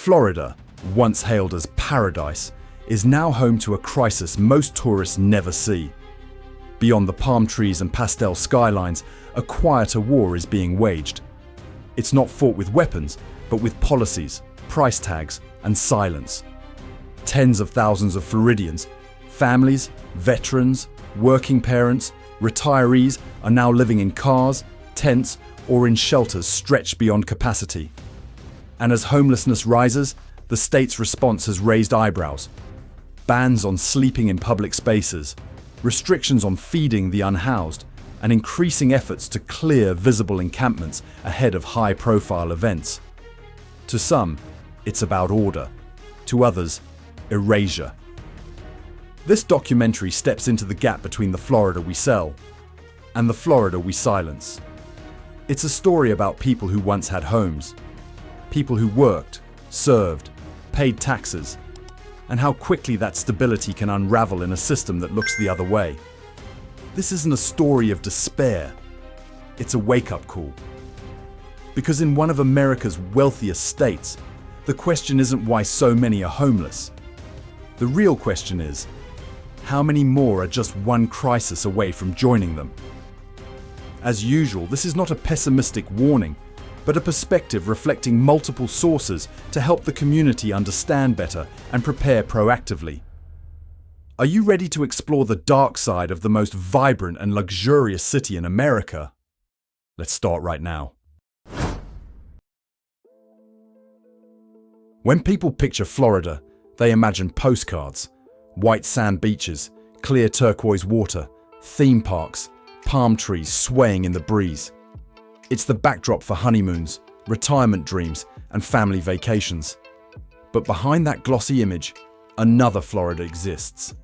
Florida, once hailed as paradise, is now home to a crisis most tourists never see. Beyond the palm trees and pastel skylines, a quieter war is being waged. It's not fought with weapons, but with policies, price tags, and silence. Tens of thousands of Floridians, families, veterans, working parents, retirees are now living in cars, tents, or in shelters stretched beyond capacity. And as homelessness rises, the state's response has raised eyebrows. Bans on sleeping in public spaces, restrictions on feeding the unhoused, and increasing efforts to clear visible encampments ahead of high-profile events. To some, it's about order. To others, erasure. This documentary steps into the gap between the Florida we sell and the Florida we silence. It's a story about people who once had homes, people who worked, served, paid taxes, and how quickly that stability can unravel in a system that looks the other way. This isn't a story of despair. It's a wake-up call. Because in one of America's wealthiest states, the question isn't why so many are homeless. The real question is, how many more are just one crisis away from joining them? As usual, this is not a pessimistic warning, but a perspective reflecting multiple sources to help the community understand better and prepare proactively. Are you ready to explore the dark side of the most vibrant and luxurious city in America? Let's start right now. When people picture Florida, they imagine postcards, white sand beaches, clear turquoise water, theme parks, palm trees swaying in the breeze. It's the backdrop for honeymoons, retirement dreams, and family vacations. But behind that glossy image, another Florida exists.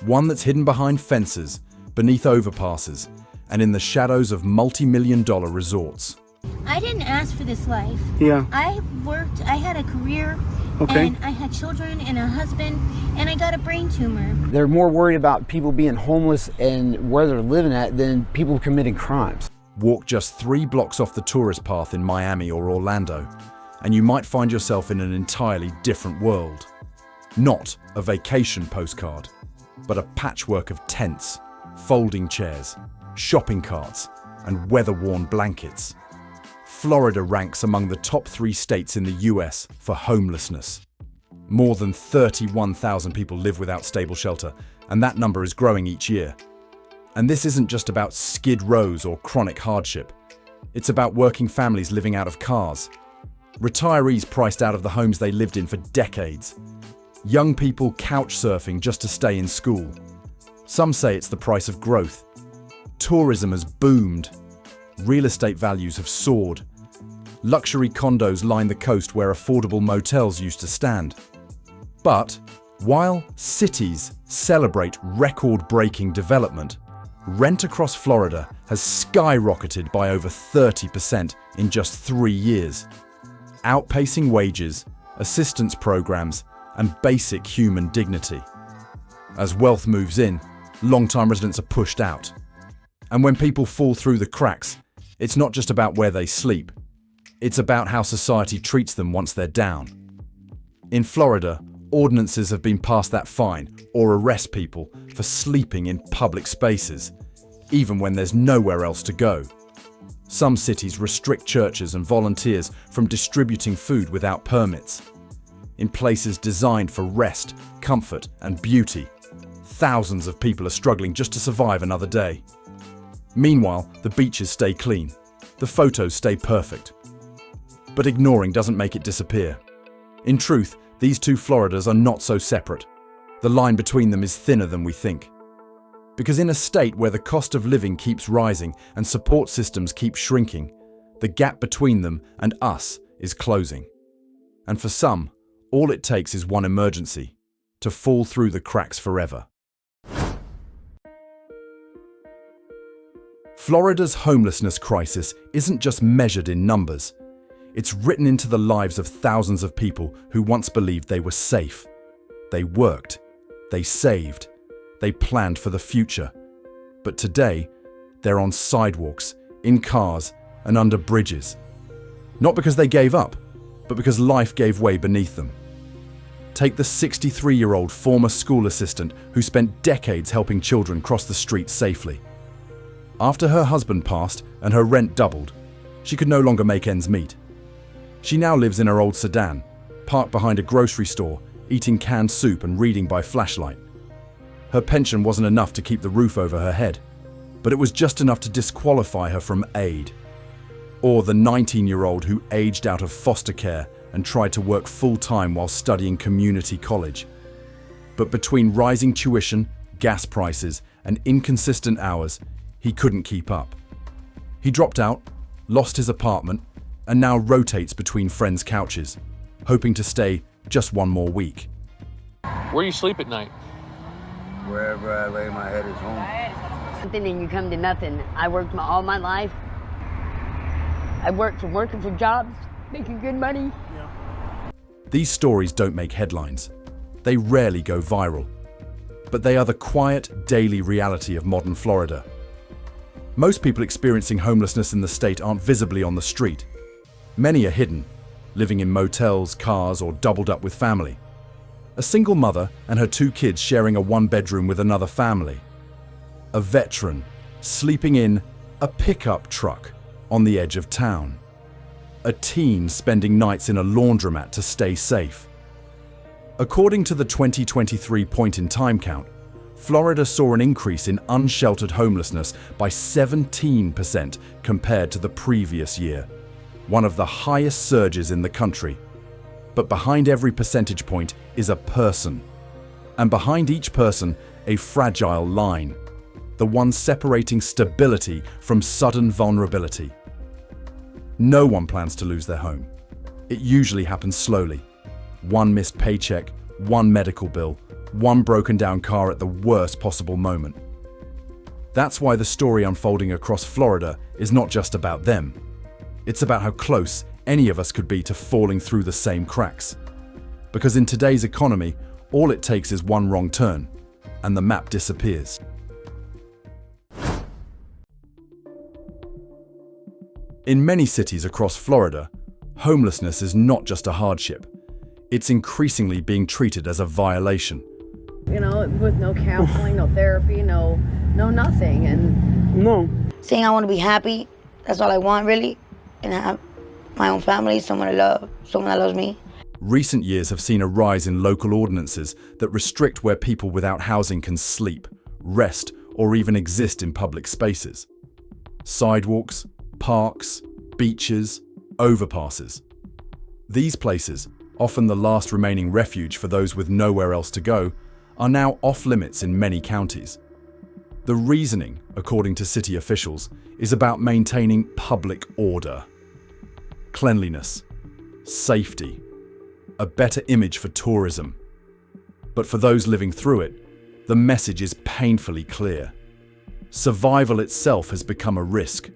One that's hidden behind fences, beneath overpasses, and in the shadows of multi-million-dollar resorts. I didn't ask for this life. Yeah. I worked, I had a career, Okay. and I had children and a husband, and I got a brain tumor. They're more worried about people being homeless and where they're living at than people committing crimes. Walk just 3 blocks off the tourist path in Miami or Orlando, and you might find yourself in an entirely different world. Not a vacation postcard, but a patchwork of tents, folding chairs, shopping carts, and weather-worn blankets. Florida ranks among the top 3 states in the US for homelessness. More than 31,000 people live without stable shelter, and that number is growing each year. And this isn't just about skid rows or chronic hardship. It's about working families living out of cars, retirees priced out of the homes they lived in for decades, young people couch surfing just to stay in school. Some say it's the price of growth. Tourism has boomed. Real estate values have soared. Luxury condos line the coast where affordable motels used to stand. But while cities celebrate record-breaking development, rent across Florida has skyrocketed by over 30% in just 3 years, outpacing wages, assistance programs, and basic human dignity. As wealth moves in, long-time residents are pushed out. And when people fall through the cracks, it's not just about where they sleep. It's about how society treats them once they're down. In Florida, ordinances have been passed that fine or arrest people for sleeping in public spaces, even when there's nowhere else to go. Some cities restrict churches and volunteers from distributing food without permits. In places designed for rest, comfort, and beauty, thousands of people are struggling just to survive another day. Meanwhile, the beaches stay clean, the photos stay perfect. But ignoring doesn't make it disappear. In truth, these two Floridas are not so separate. The line between them is thinner than we think. Because in a state where the cost of living keeps rising and support systems keep shrinking, the gap between them and us is closing. And for some, all it takes is one emergency to fall through the cracks forever. Florida's homelessness crisis isn't just measured in numbers. It's written into the lives of thousands of people who once believed they were safe. They worked, they saved, they planned for the future. But today, they're on sidewalks, in cars, and under bridges. Not because they gave up, but because life gave way beneath them. Take the 63-year-old former school assistant who spent decades helping children cross the street safely. After her husband passed and her rent doubled, she could no longer make ends meet. She now lives in her old sedan, parked behind a grocery store, eating canned soup and reading by flashlight. Her pension wasn't enough to keep the roof over her head, but it was just enough to disqualify her from aid. Or the 19-year-old who aged out of foster care and tried to work full-time while studying community college. But between rising tuition, gas prices, and inconsistent hours, he couldn't keep up. He dropped out, lost his apartment, and now rotates between friends' couches, hoping to stay just one more week. Where do you sleep at night? Wherever I lay my head is home. Something and you come to nothing. I worked all my life. I worked from working for jobs, making good money. These stories don't make headlines. They rarely go viral. But they are the quiet, daily reality of modern Florida. Most people experiencing homelessness in the state aren't visibly on the street. Many are hidden, living in motels, cars, or doubled up with family. A single mother and her 2 kids sharing a 1-bedroom with another family. A veteran sleeping in a pickup truck on the edge of town. A teen spending nights in a laundromat to stay safe. According to the 2023 point-in-time count, Florida saw an increase in unsheltered homelessness by 17% compared to the previous year, one of the highest surges in the country. But behind every percentage point is a person, and behind each person, a fragile line, the one separating stability from sudden vulnerability. No one plans to lose their home. It usually happens slowly. One missed paycheck, one medical bill, one broken down car at the worst possible moment. That's why the story unfolding across Florida is not just about them. It's about how close any of us could be to falling through the same cracks. Because in today's economy, all it takes is one wrong turn, and the map disappears. In many cities across Florida, homelessness is not just a hardship. It's increasingly being treated as a violation. You know, with no counseling, no therapy, no nothing, and No. Saying I want to be happy, that's all I want really, and have my own family, someone I love, someone that loves me. Recent years have seen a rise in local ordinances that restrict where people without housing can sleep, rest, or even exist in public spaces. Sidewalks, parks, beaches, overpasses. These places, often the last remaining refuge for those with nowhere else to go, are now off limits in many counties. The reasoning, according to city officials, is about maintaining public order, cleanliness, safety, a better image for tourism. But for those living through it, the message is painfully clear. Survival itself has become a risk.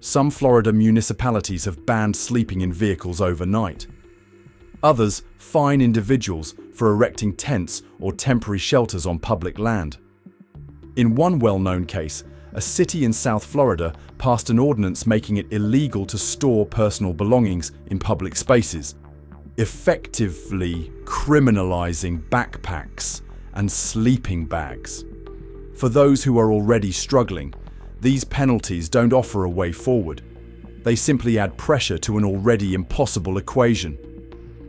Some Florida municipalities have banned sleeping in vehicles overnight. Others fine individuals for erecting tents or temporary shelters on public land. In one well-known case, a city in South Florida passed an ordinance making it illegal to store personal belongings in public spaces, effectively criminalizing backpacks and sleeping bags. For those who are already struggling, these penalties don't offer a way forward. They simply add pressure to an already impossible equation.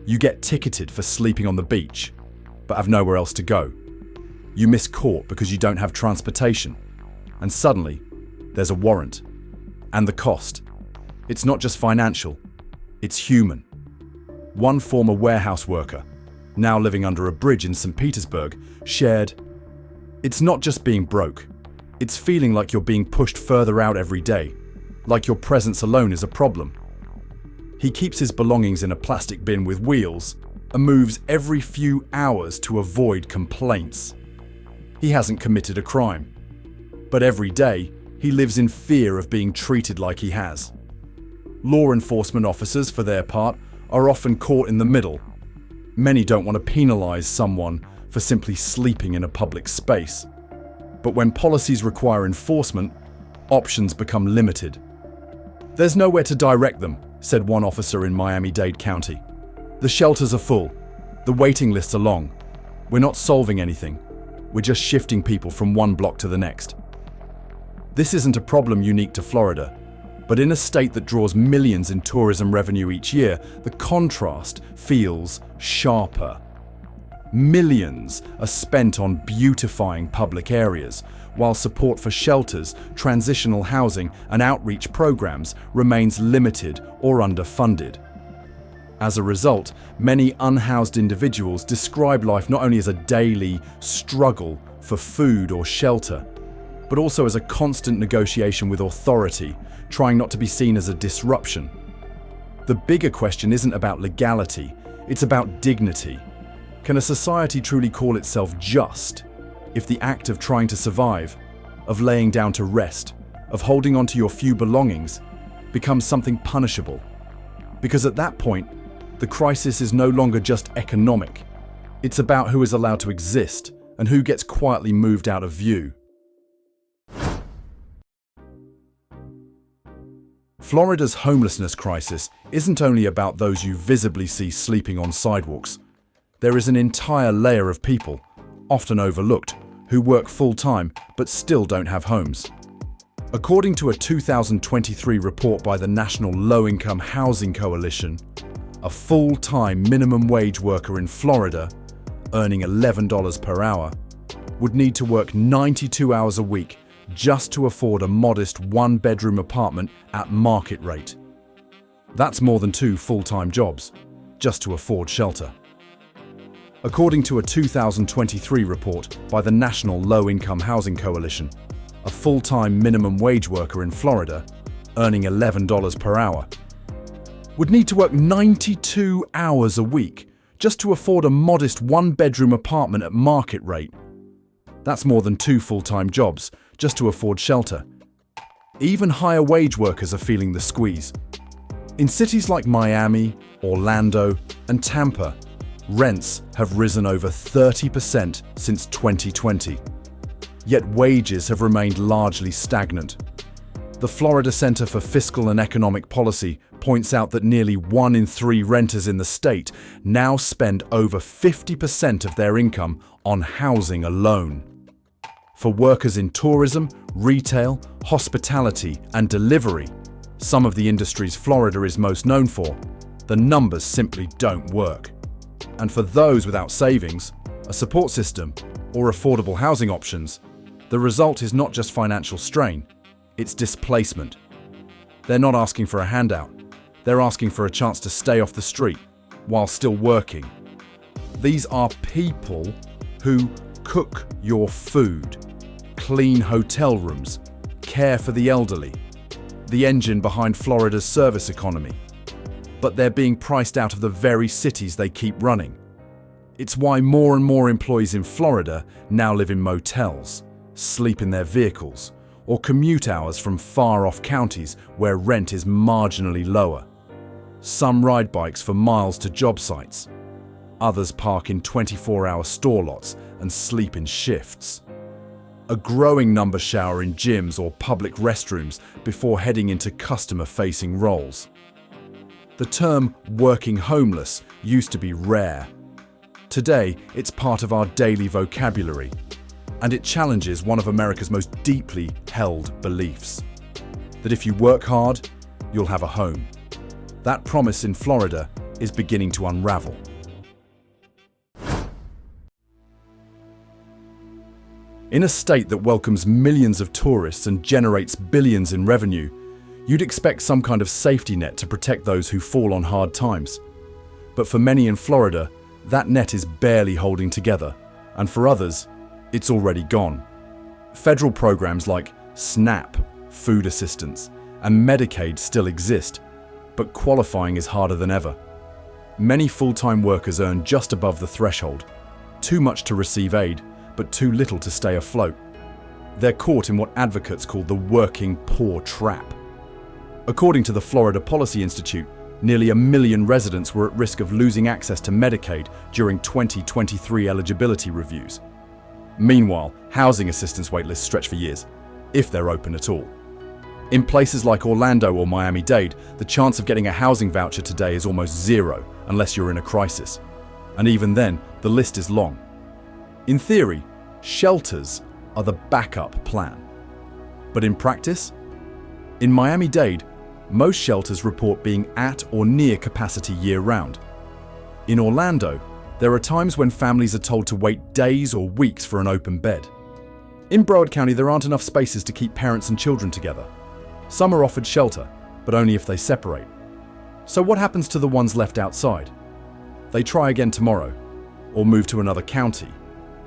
You get ticketed for sleeping on the beach, but have nowhere else to go. You miss court because you don't have transportation. And suddenly, there's a warrant. And the cost. It's not just financial, it's human. One former warehouse worker, now living under a bridge in St. Petersburg, shared, "It's not just being broke. It's feeling like you're being pushed further out every day, like your presence alone is a problem." He keeps his belongings in a plastic bin with wheels and moves every few hours to avoid complaints. He hasn't committed a crime, but every day he lives in fear of being treated like he has. Law enforcement officers, for their part, are often caught in the middle. Many don't want to penalize someone for simply sleeping in a public space. But when policies require enforcement, options become limited. There's nowhere to direct them, said one officer in Miami-Dade County. "The shelters are full. The waiting lists are long. We're not solving anything. We're just shifting people from one block to the next." This isn't a problem unique to Florida, but in a state that draws millions in tourism revenue each year, the contrast feels sharper. Millions are spent on beautifying public areas, while support for shelters, transitional housing, and outreach programs remains limited or underfunded. As a result, many unhoused individuals describe life not only as a daily struggle for food or shelter, but also as a constant negotiation with authority, trying not to be seen as a disruption. The bigger question isn't about legality, it's about dignity. Can a society truly call itself just if the act of trying to survive, of laying down to rest, of holding on to your few belongings, becomes something punishable? Because at that point, the crisis is no longer just economic. It's about who is allowed to exist and who gets quietly moved out of view. Florida's homelessness crisis isn't only about those you visibly see sleeping on sidewalks. There is an entire layer of people, often overlooked, who work full-time but still don't have homes. According to a 2023 report by the National Low-Income Housing Coalition, a full-time minimum wage worker in Florida, earning $11 per hour, would need to work 92 hours a week just to afford a modest one-bedroom apartment at market rate. That's more than 2 full-time jobs, just to afford shelter. According to a 2023 report by the National Low-Income Housing Coalition, a full-time minimum wage worker in Florida, earning $11 per hour, would need to work 92 hours a week just to afford a modest one-bedroom apartment at market rate. That's more than 2 full-time jobs just to afford shelter. Even higher wage workers are feeling the squeeze. In cities like Miami, Orlando, and Tampa, rents have risen over 30% since 2020. Yet wages have remained largely stagnant. The Florida Center for Fiscal and Economic Policy points out that nearly 1 in 3 renters in the state now spend over 50% of their income on housing alone. For workers in tourism, retail, hospitality, and delivery, some of the industries Florida is most known for, the numbers simply don't work. And for those without savings, a support system, or affordable housing options, the result is not just financial strain, it's displacement. They're not asking for a handout, they're asking for a chance to stay off the street while still working. These are people who cook your food, clean hotel rooms, care for the elderly, the engine behind Florida's service economy. But they're being priced out of the very cities they keep running. It's why more and more employees in Florida now live in motels, sleep in their vehicles, or commute hours from far-off counties where rent is marginally lower. Some ride bikes for miles to job sites. Others park in 24-hour store lots and sleep in shifts. A growing number shower in gyms or public restrooms before heading into customer-facing roles. The term working homeless used to be rare. Today, it's part of our daily vocabulary, and it challenges one of America's most deeply held beliefs: that if you work hard, you'll have a home. That promise in Florida is beginning to unravel. In a state that welcomes millions of tourists and generates billions in revenue, you'd expect some kind of safety net to protect those who fall on hard times. But for many in Florida, that net is barely holding together, and for others, it's already gone. Federal programs like SNAP, food assistance, and Medicaid still exist, but qualifying is harder than ever. Many full-time workers earn just above the threshold, too much to receive aid, but too little to stay afloat. They're caught in what advocates call the working poor trap. According to the Florida Policy Institute, nearly 1 million residents were at risk of losing access to Medicaid during 2023 eligibility reviews. Meanwhile, housing assistance waitlists stretch for years, if they're open at all. In places like Orlando or Miami-Dade, the chance of getting a housing voucher today is almost zero unless you're in a crisis. And even then, the list is long. In theory, shelters are the backup plan. But in practice? In Miami-Dade, most shelters report being at or near capacity year-round. In Orlando, there are times when families are told to wait days or weeks for an open bed. In Broward County, there aren't enough spaces to keep parents and children together. Some are offered shelter, but only if they separate. So what happens to the ones left outside? They try again tomorrow, or move to another county,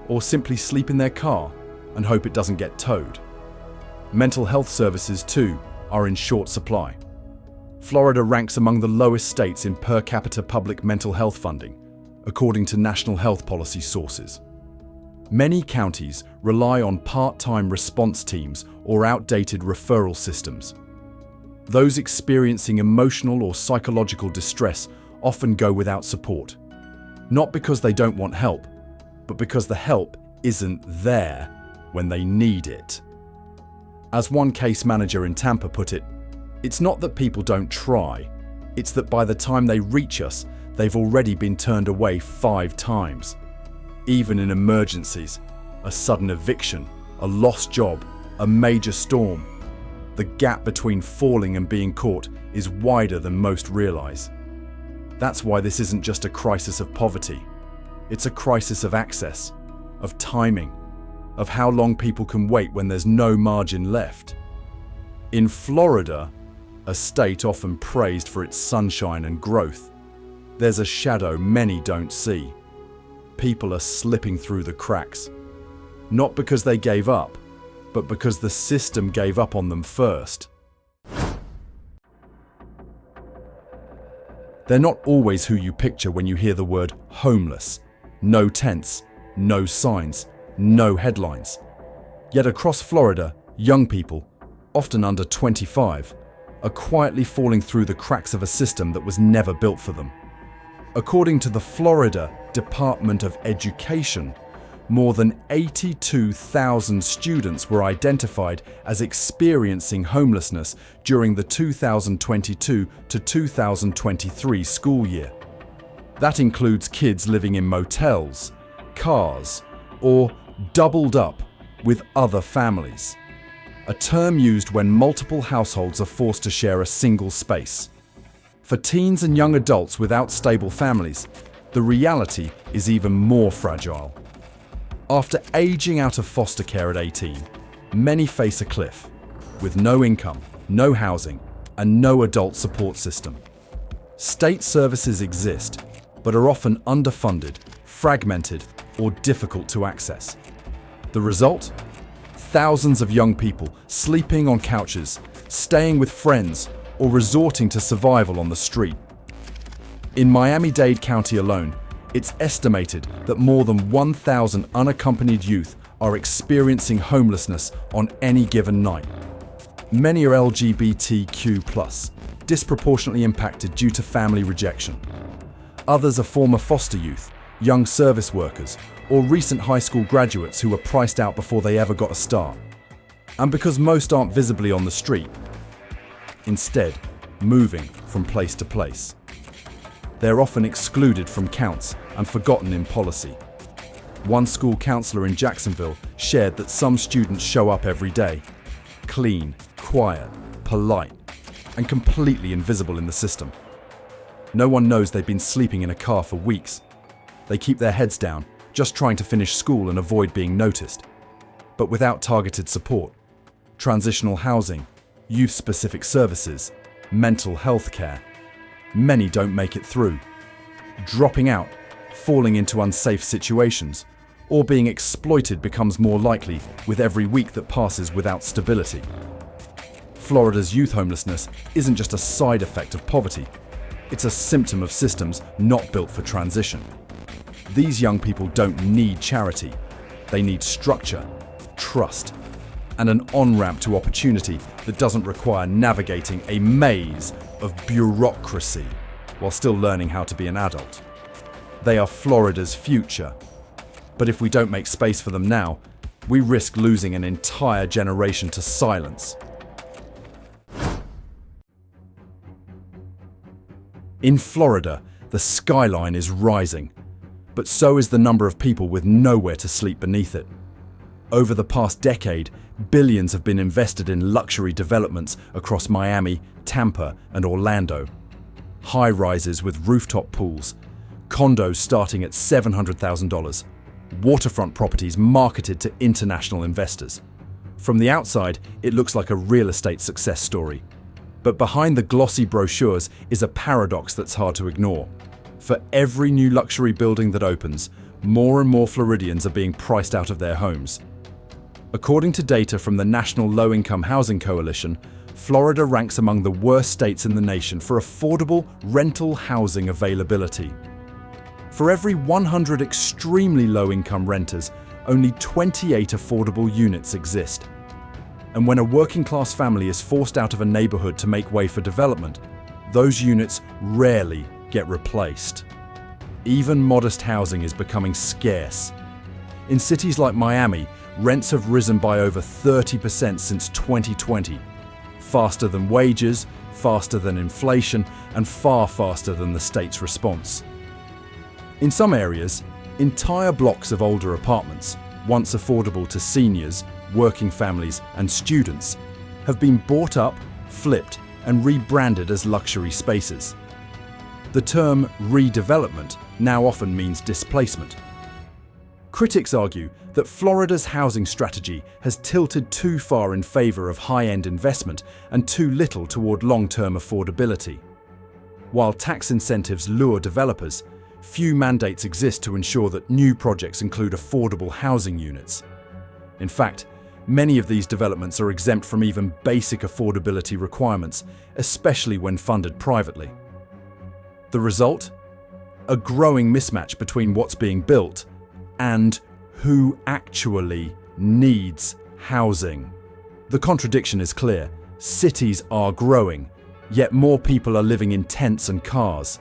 or simply sleep in their car and hope it doesn't get towed. Mental health services, too, are in short supply. Florida ranks among the lowest states in per capita public mental health funding, according to national health policy sources. Many counties rely on part-time response teams or outdated referral systems. Those experiencing emotional or psychological distress often go without support, not because they don't want help, but because the help isn't there when they need it. As one case manager in Tampa put it, it's not that people don't try, it's that by the time they reach us, they've already been turned away 5 times. Even in emergencies, a sudden eviction, a lost job, a major storm, the gap between falling and being caught is wider than most realize. That's why this isn't just a crisis of poverty. It's a crisis of access, of timing, of how long people can wait when there's no margin left. In Florida, a state often praised for its sunshine and growth, there's a shadow many don't see. People are slipping through the cracks, not because they gave up, but because the system gave up on them first. They're not always who you picture when you hear the word homeless. No tents, no signs, no headlines. Yet across Florida, young people, often under 25, are quietly falling through the cracks of a system that was never built for them. According to the Florida Department of Education, more than 82,000 students were identified as experiencing homelessness during the 2022 to 2023 school year. That includes kids living in motels, cars, or doubled up with other families, a term used when multiple households are forced to share a single space. For teens and young adults without stable families, the reality is even more fragile. After aging out of foster care at 18, many face a cliff, with no income, no housing, and no adult support system. State services exist, but are often underfunded, fragmented, or difficult to access. The result? Thousands of young people sleeping on couches, staying with friends, or resorting to survival on the street. In Miami-Dade County alone, it's estimated that more than 1,000 unaccompanied youth are experiencing homelessness on any given night. Many are LGBTQ+, disproportionately impacted due to family rejection. Others are former foster youth, young service workers, or recent high school graduates who were priced out before they ever got a start. And because most aren't visibly on the street, instead moving from place to place. They're often excluded from counts and forgotten in policy. One school counselor in Jacksonville shared that some students show up every day, clean, quiet, polite, and completely invisible in the system. No one knows they've been sleeping in a car for weeks. They keep their heads down, just trying to finish school and avoid being noticed. But without targeted support, transitional housing, youth-specific services, mental health care, many don't make it through, dropping out, falling into unsafe situations, or being exploited becomes more likely with every week that passes without stability. Florida's youth homelessness isn't just a side effect of poverty, it's a symptom of systems not built for transition. These young people don't need charity, they need structure, trust, and an on-ramp to opportunity that doesn't require navigating a maze of bureaucracy while still learning how to be an adult. They are Florida's future. But if we don't make space for them now, we risk losing an entire generation to silence. In Florida, the skyline is rising, but so is the number of people with nowhere to sleep beneath it. Over the past decade, billions have been invested in luxury developments across Miami, Tampa, and Orlando. High-rises with rooftop pools, condos starting at $700,000, waterfront properties marketed to international investors. From the outside, it looks like a real estate success story. But behind the glossy brochures is a paradox that's hard to ignore. For every new luxury building that opens, more and more Floridians are being priced out of their homes. According to data from the National Low-Income Housing Coalition, Florida ranks among the worst states in the nation for affordable rental housing availability. For every 100 extremely low-income renters, only 28 affordable units exist. And when a working-class family is forced out of a neighborhood to make way for development, those units rarely get replaced. Even modest housing is becoming scarce. In cities like Miami, rents have risen by over 30% since 2020, faster than wages, faster than inflation, and far faster than the state's response. In some areas, entire blocks of older apartments, once affordable to seniors, working families, and students, have been bought up, flipped, and rebranded as luxury spaces. The term redevelopment now often means displacement. Critics argue that Florida's housing strategy has tilted too far in favor of high-end investment and too little toward long-term affordability. While tax incentives lure developers, few mandates exist to ensure that new projects include affordable housing units. In fact, many of these developments are exempt from even basic affordability requirements, especially when funded privately. The result? A growing mismatch between what's being built and who actually needs housing. The contradiction is clear. Cities are growing, yet more people are living in tents and cars.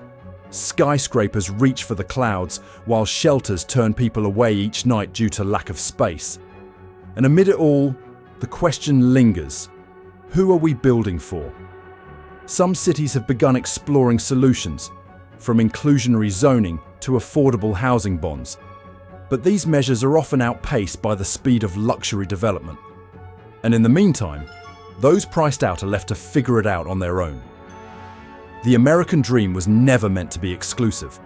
Skyscrapers reach for the clouds, while shelters turn people away each night due to lack of space. And amid it all, the question lingers: who are we building for? Some cities have begun exploring solutions, from inclusionary zoning to affordable housing bonds. But these measures are often outpaced by the speed of luxury development. And in the meantime, those priced out are left to figure it out on their own. The American dream was never meant to be exclusive.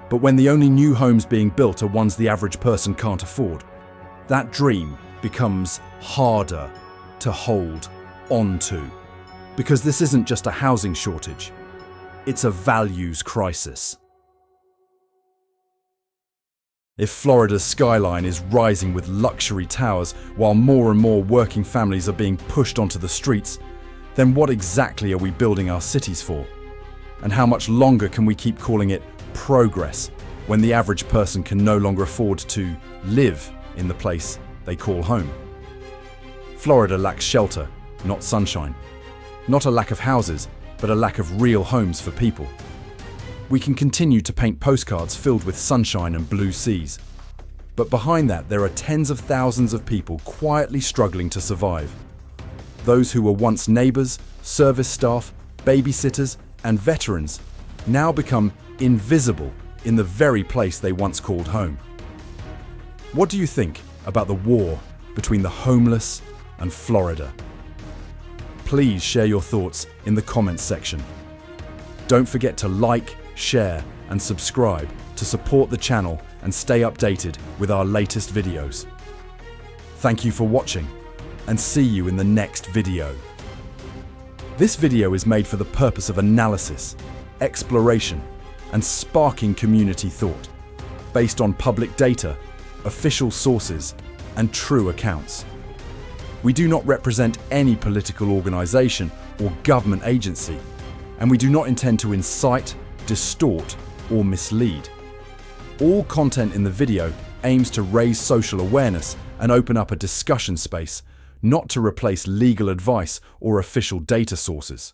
But when the only new homes being built are ones the average person can't afford, that dream becomes harder to hold on to. Because this isn't just a housing shortage, it's a values crisis. If Florida's skyline is rising with luxury towers while more and more working families are being pushed onto the streets, then what exactly are we building our cities for? And how much longer can we keep calling it progress when the average person can no longer afford to live in the place they call home? Florida lacks shelter, not sunshine. Not a lack of houses, but a lack of real homes for people. We can continue to paint postcards filled with sunshine and blue seas. But behind that, there are tens of thousands of people quietly struggling to survive. Those who were once neighbors, service staff, babysitters, and veterans now become invisible in the very place they once called home. What do you think about the war between the homeless and Florida? Please share your thoughts in the comments section. Don't forget to like, share, and subscribe to support the channel and stay updated with our latest videos. Thank you for watching, and see you in the next video. This video is made for the purpose of analysis, exploration, and sparking community thought, based on public data, official sources, and true accounts. We do not represent any political organization or government agency, and we do not intend to incite, distort, or mislead. All content in the video aims to raise social awareness and open up a discussion space, not to replace legal advice or official data sources.